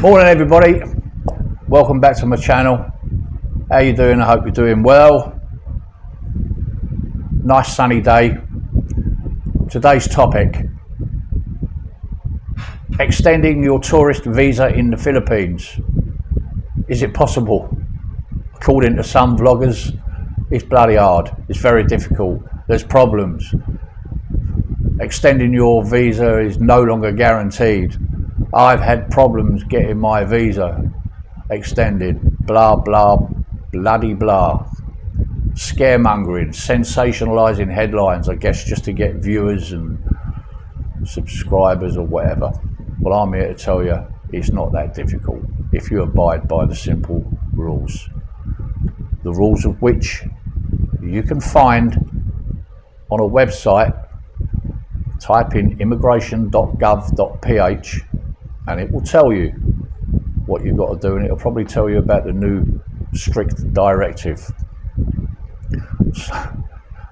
Morning everybody, welcome back to my channel. How you doing? I hope you're doing well. Nice sunny day. Today's topic: extending your tourist visa in the Philippines. Is it possible? According to some vloggers, it's bloody hard. It's very difficult. There's problems. Extending your visa is no longer guaranteed. I've had problems getting my visa extended. Blah blah bloody blah. Scaremongering, sensationalizing headlines, I guess, just to get viewers and subscribers or whatever. Well, I'm here to tell you it's not that difficult if you abide by the simple rules. The rules of which you can find on a website. Type in immigration.gov.ph and it will tell you what you've got to do, and it'll probably tell you about the new strict directive.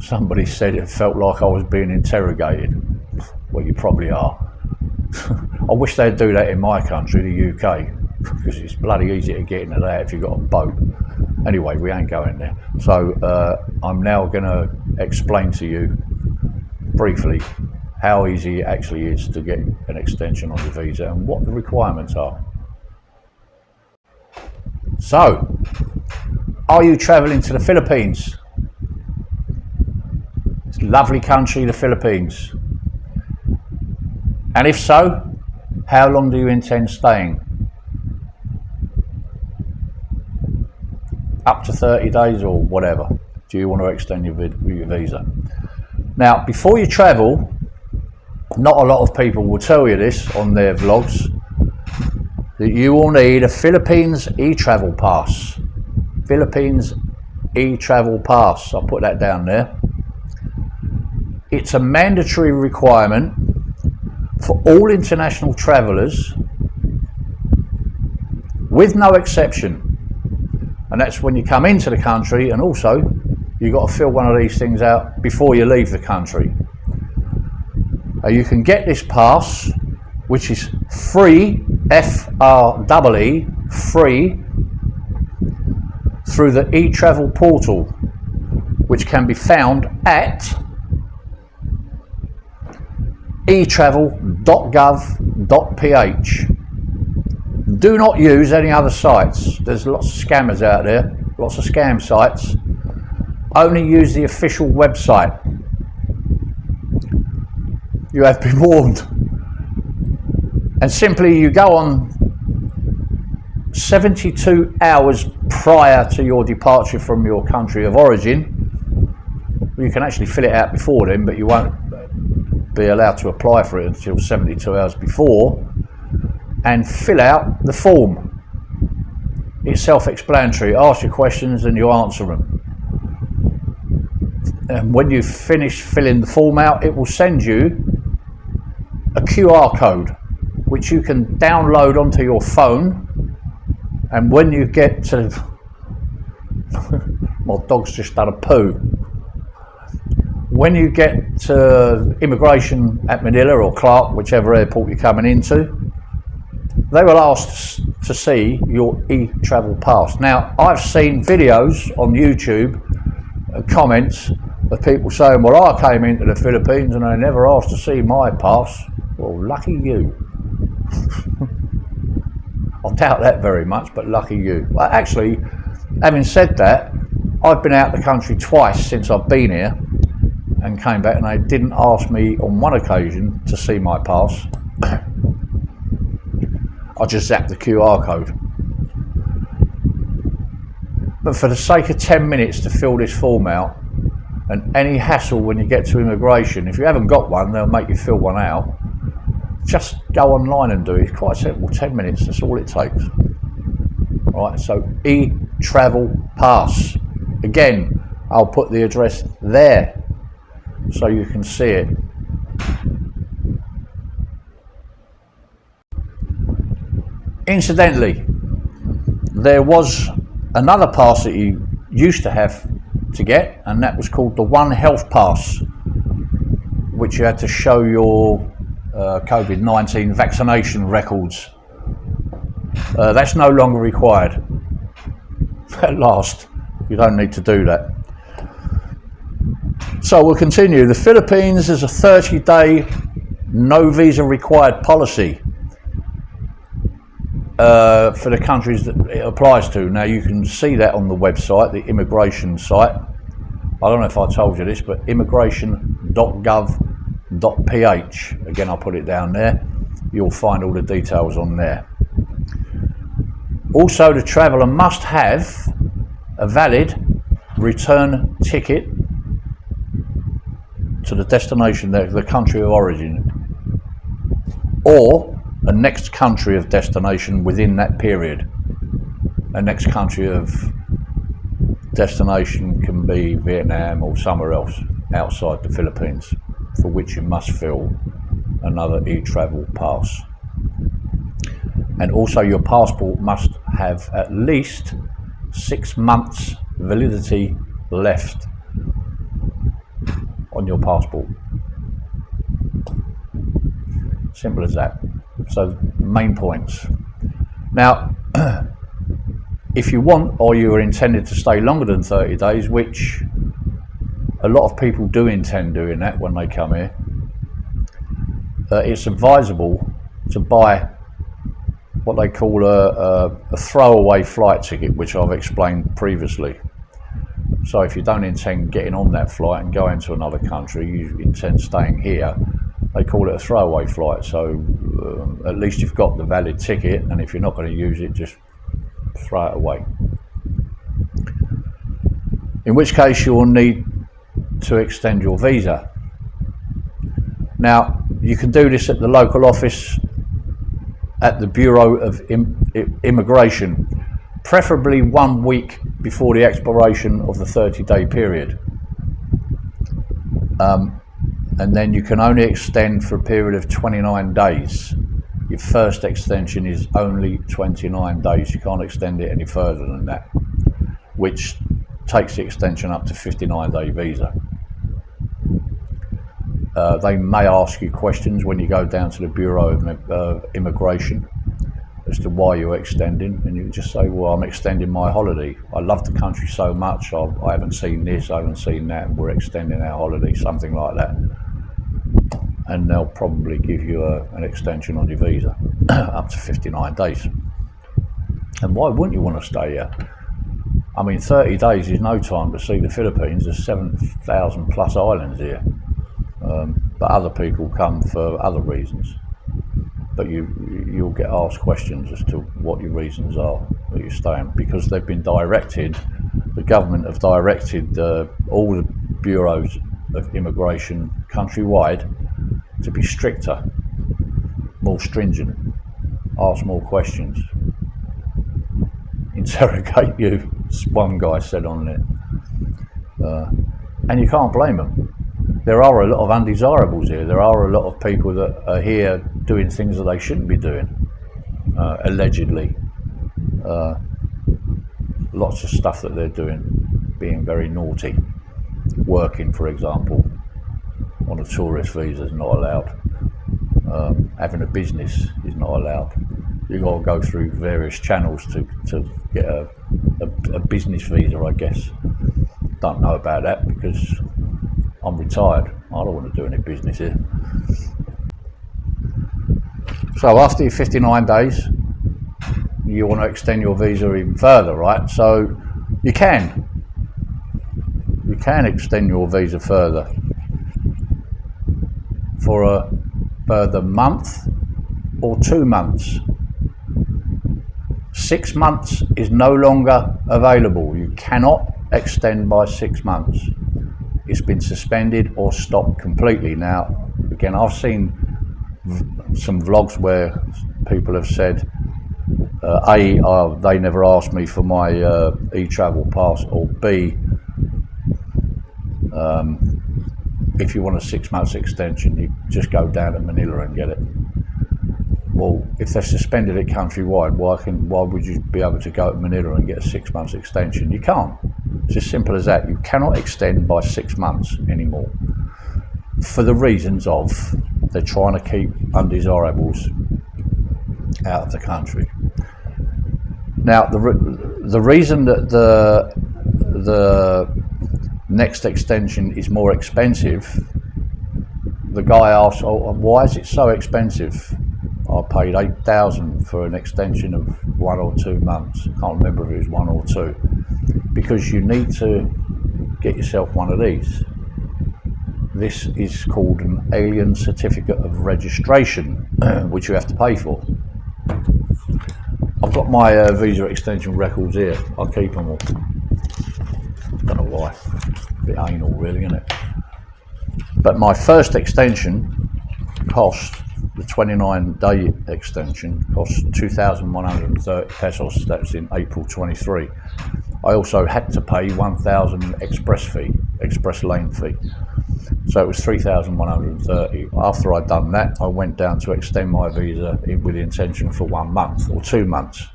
Somebody said it felt like I was being interrogated. Well, you probably are. I wish they'd do that in my country, the UK, because it's bloody easy to get into that if you've got a boat. Anyway, we ain't going there. So I'm now going to explain to you briefly how easy it actually is to get an extension on your visa and what the requirements are. So, are you travelling to the Philippines? It's a lovely country, the Philippines. And if so, how long do you intend staying? Up to 30 days or whatever. Do you want to extend your visa? Now, before you travel, not a lot of people will tell you this on their vlogs, that you will need a Philippines eTravel pass. Philippines eTravel pass. I'll put that down there. It's a mandatory requirement for all international travellers, with no exception. And that's when you come into the country, and also you've got to fill one of these things out before you leave the country. You can get this pass, which is free, F-R-E-E, free, through the eTravel portal, which can be found at eTravel.gov.ph. Do not use any other sites. There's lots of scammers out there, lots of scam sites. Only use the official website. You have been warned. And simply you go on 72 hours prior to your departure from your country of origin. You can actually fill it out before then, but you won't be allowed to apply for it until 72 hours before, and fill out the form. It's self-explanatory. Ask your questions and you answer them. And when you finish filling the form out, it will send you a QR code which you can download onto your phone, and when you get to my dog's just done a poo. When you get to immigration at Manila or Clark, whichever airport you're coming into, they will ask to see your eTravel pass. Now, I've seen videos on YouTube, comments of people saying, well, I came into the Philippines and they never asked to see my pass. Well, lucky you. I doubt that very much, but lucky you. Well, actually, having said that, I've been out the country twice since I've been here and came back, and they didn't ask me on one occasion to see my pass. I just zapped the QR code. But for the sake of 10 minutes to fill this form out, and any hassle when you get to immigration, if you haven't got one, they'll make you fill one out. Just go online and do it. It's quite simple, 10 minutes, that's all it takes. Right, so eTravel pass. Again, I'll put the address there so you can see it. Incidentally, there was another pass that you used to have to get, and that was called the One Health Pass, which you had to show your COVID-19 vaccination records That's no longer required. At last, you don't need to do that. So we'll continue. The Philippines is a 30-day no visa required policy for the countries that it applies to. Now you can see that on the website, the immigration site. I don't know if I told you this, but immigration.gov.ph. Again, I'll put it down there. You'll find all the details on there. Also, the traveller must have a valid return ticket to the destination, the country of origin, or a next country of destination within that period. A next country of destination can be Vietnam or somewhere else outside the Philippines, for which you must fill another eTravel pass. And also your passport must have at least 6 months validity left on your passport. Simple as that. So main points. Now if you want, or you are intended to stay longer than 30 days, which a lot of people do intend doing that when they come here, it's advisable to buy what they call a throwaway flight ticket, which I've explained previously. So if you don't intend getting on that flight and going to another country, you intend staying here, they call it a throwaway flight. So at least you've got the valid ticket, and if you're not going to use it, just throw it away. In which case you will need to extend your visa. Now you can do this at the local office at the Bureau of Immigration, preferably 1 week before the expiration of the 30-day period. And then you can only extend for a period of 29 days. Your first extension is only 29 days. You can't extend it any further than that, which takes the extension up to 59-day visa. They may ask you questions when you go down to the Bureau of Immigration as to why you're extending, and you just say, well, I'm extending my holiday. I love the country so much, I haven't seen this, I haven't seen that, and we're extending our holiday, something like that. And they'll probably give you an extension on your visa up to 59 days. And why wouldn't you want to stay here? I mean, 30 days is no time to see the Philippines. There's 7,000 plus islands here. But other people come for other reasons. But you'll get asked questions as to what your reasons are that you're staying, because they've been directed, the government have directed all the bureaus of immigration countrywide to be stricter, more stringent, ask more questions, interrogate you, one guy said on it. And you can't blame them. There are a lot of undesirables here. There are a lot of people that are here doing things that they shouldn't be doing, allegedly. Lots of stuff that they're doing, being very naughty. Working, for example, on a tourist visa is not allowed. Having a business is not allowed. You've got to go through various channels to get a business visa, I guess. Don't know about that because I'm retired. I don't want to do any business here. So after your 59 days, you want to extend your visa even further, right? So you can extend your visa further for a further month or 2 months. 6 months is no longer available. You cannot extend by 6 months. It's been suspended or stopped completely. Now, again, I've seen some vlogs where people have said, A, they never asked me for my eTravel pass, or B, if you want a 6 months extension, you just go down to Manila and get it. Well, if they've suspended it countrywide, why would you be able to go to Manila and get a 6 months extension? You can't. It's as simple as that. You cannot extend by 6 months anymore, for the reasons of they're trying to keep undesirables out of the country. Now, the reason that the next extension is more expensive, the guy asked, "Oh, why is it so expensive?" I paid $8,000 for an extension of 1 or 2 months. I can't remember if it was 1 or 2, because you need to get yourself one of these. This is called an Alien Certificate of Registration, which you have to pay for. I've got my visa extension records here. I'll keep them all. Don't know why. A bit anal, really, isn't it? But my first extension cost, the 29-day extension, cost 2,130 pesos. That's in April 23. I also had to pay 1,000 express lane fee. So it was 3,130. After I'd done that, I went down to extend my visa with the intention for 1 month or 2 months.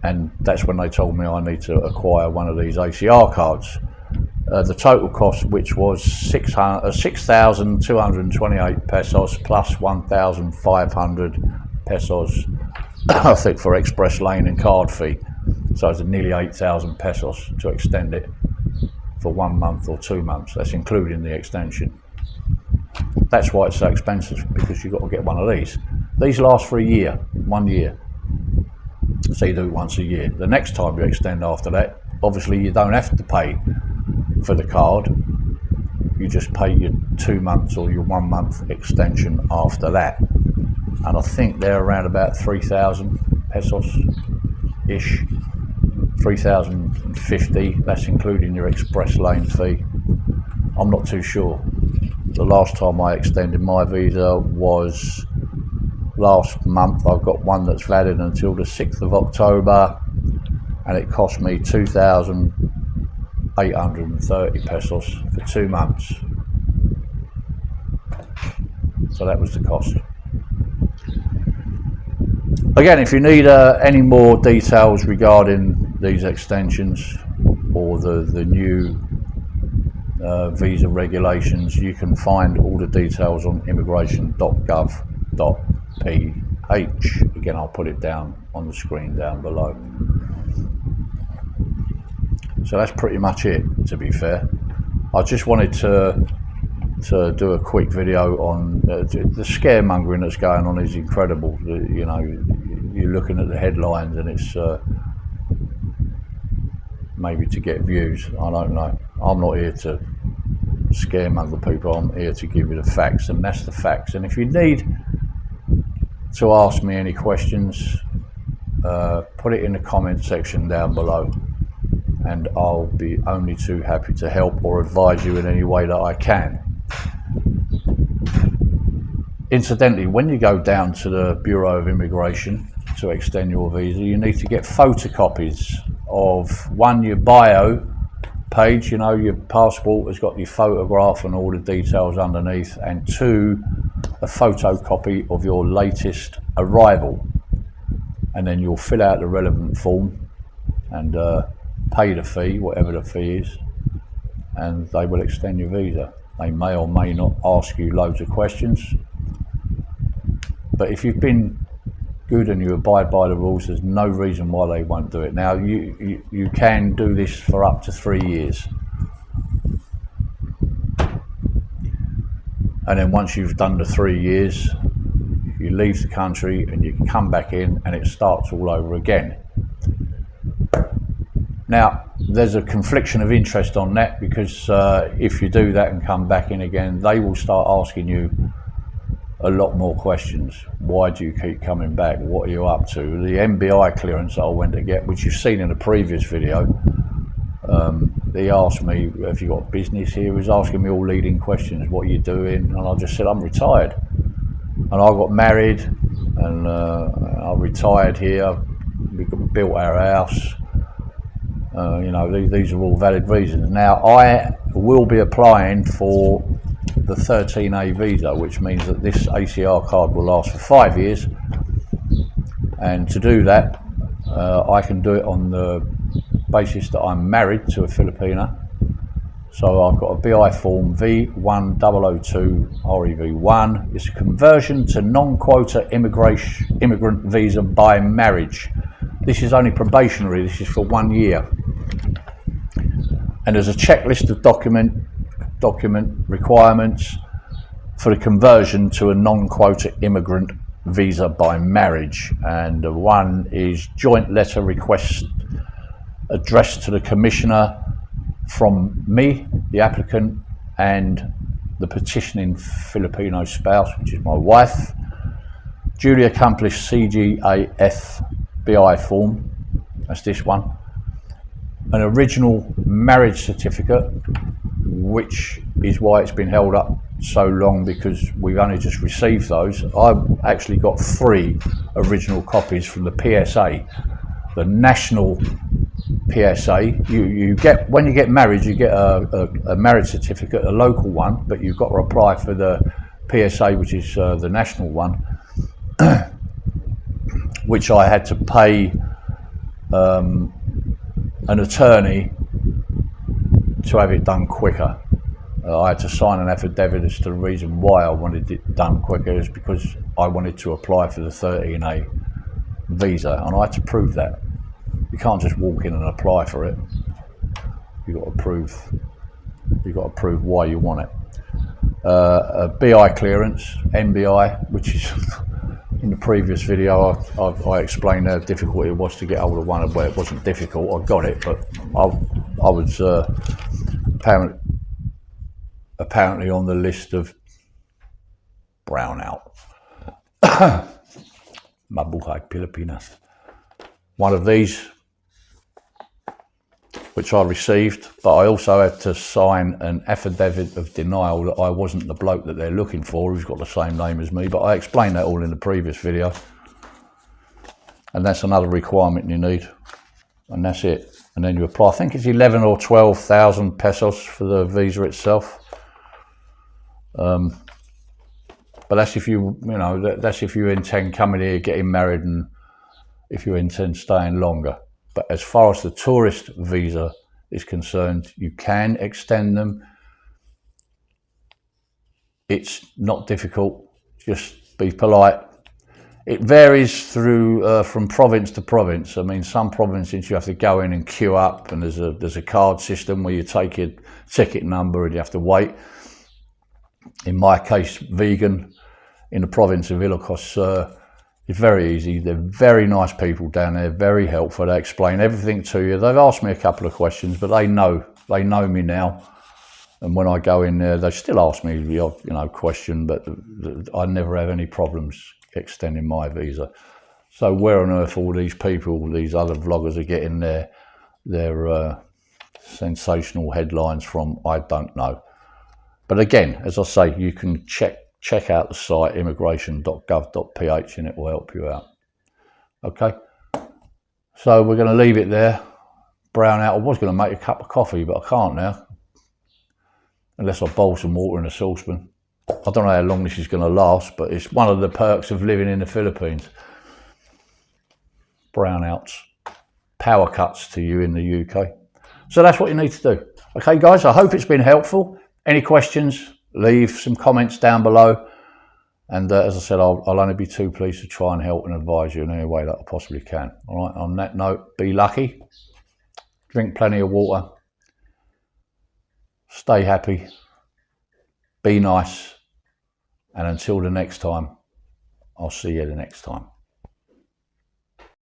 And that's when they told me I need to acquire one of these ACR cards. The total cost, which was 6,228 pesos plus 1,500 pesos, I think, for express lane and card fee. So it's nearly 8,000 pesos to extend it for 1 month or 2 months. That's including the extension. That's why it's so expensive, because you've got to get one of these. These last for a year, 1 year. So you do it once a year. The next time you extend after that, obviously you don't have to pay for the card. You just pay your 2 months or your 1 month extension after that. And I think they're around about 3,000 pesos ish. 3,050, that's including your express lane fee. I'm not too sure. The last time I extended my visa was last month. I've got one that's valid until the 6th of October, and it cost me 2,830 pesos for 2 months. So that was the cost. Again, if you need any more details regarding these extensions or the new visa regulations, you can find all the details on immigration.gov.ph. Again, I'll put it down on the screen down below. So that's pretty much it, to be fair. I just wanted to do a quick video on the scaremongering that's going on. Is incredible. You know, you're looking at the headlines and it's maybe to get views. I don't know. I'm not here to scaremonger people. I'm here to give you the facts, and that's the facts. And if you need to ask me any questions, put it in the comment section down below, and I'll be only too happy to help or advise you in any way that I can. Incidentally, when you go down to the Bureau of Immigration to extend your visa, you need to get photocopies of, one, your bio page, you know, your passport has got your photograph and all the details underneath, and 2, a photocopy of your latest arrival. And then you'll fill out the relevant form and pay the fee, whatever the fee is, and they will extend your visa. They may or may not ask you loads of questions, but if you've been good and you abide by the rules, there's no reason why they won't do it. Now, you can do this for up to 3 years, and then once you've done the 3 years, you leave the country and you can come back in and it starts all over again. Now, there's a confliction of interest on that, because if you do that and come back in again, they will start asking you a lot more questions. Why do you keep coming back? What are you up to? The MBI clearance that I went to get, which you've seen in the previous video, he asked me, have you got business here? He was asking me all leading questions. What are you doing? And I just said, I'm retired. And I got married and I retired here. We built our house. You know, these are all valid reasons. Now, I will be applying for the 13A visa, which means that this ACR card will last for 5 years. And to do that, I can do it on the basis that I'm married to a Filipina. So I've got a BI form V1002 REV1. It's a conversion to non-quota immigrant visa by marriage. This is only probationary, this is for 1 year. And there's a checklist of document requirements for the conversion to a non-quota immigrant visa by marriage. And one is joint letter request addressed to the commissioner from me, the applicant, and the petitioning Filipino spouse, which is my wife. Duly accomplished CGAF BI form, that's this one. An original marriage certificate, which is why it's been held up so long, because we've only just received those. I've actually got 3 original copies from the PSA, the national PSA. You get, when you get married, you get a marriage certificate, a local one, but you've got to apply for the PSA, which is the national one, which I had to pay an attorney to have it done quicker. I had to sign an affidavit as to the reason why I wanted it done quicker is because I wanted to apply for the 13A visa, and I had to prove that. You can't just walk in and apply for it. You've got to prove why you want it. A BI clearance, NBI, which is in the previous video I explained how difficult it was to get hold of one. Well, it wasn't difficult, I got it, but I was apparently on the list of brownout. Mabuhay Pilipinas. One of these, which I received, but I also had to sign an affidavit of denial that I wasn't the bloke that they're looking for, who's got the same name as me, but I explained that all in the previous video. And that's another requirement you need, and that's it. And then you apply. I think it's 11 or 12,000 pesos for the visa itself. But that's if that's if you intend coming here, getting married, and if you intend staying longer. But as far as the tourist visa is concerned, you can extend them. It's not difficult, just be polite. It varies through from province to province. I mean, some provinces you have to go in and queue up, and there's a card system where you take your ticket number and you have to wait. In my case, vegan, in the province of Ilocos, it's very easy. They're very nice people down there, very helpful. They explain everything to you. They've asked me a couple of questions, but they know me now. And when I go in there, they still ask me the odd, question, but I never have any problems extending my visa. So where on earth all these people, these other vloggers are getting their sensational headlines from, I don't know. But again, as I say, you can check out the site immigration.gov.ph and it will help you out. Okay, so we're going to leave it there. Brown out. I was going to make a cup of coffee, but I can't now, unless I boil some water in a saucepan. I don't know how long this is going to last, but it's one of the perks of living in the Philippines. Brownouts, power cuts to you in the UK. So that's what you need to do. Okay, guys, I hope it's been helpful. Any questions, leave some comments down below. And as I said, I'll only be too pleased to try and help and advise you in any way that I possibly can. All right, on that note, be lucky, drink plenty of water, stay happy, be nice, and until the next time, I'll see you the next time.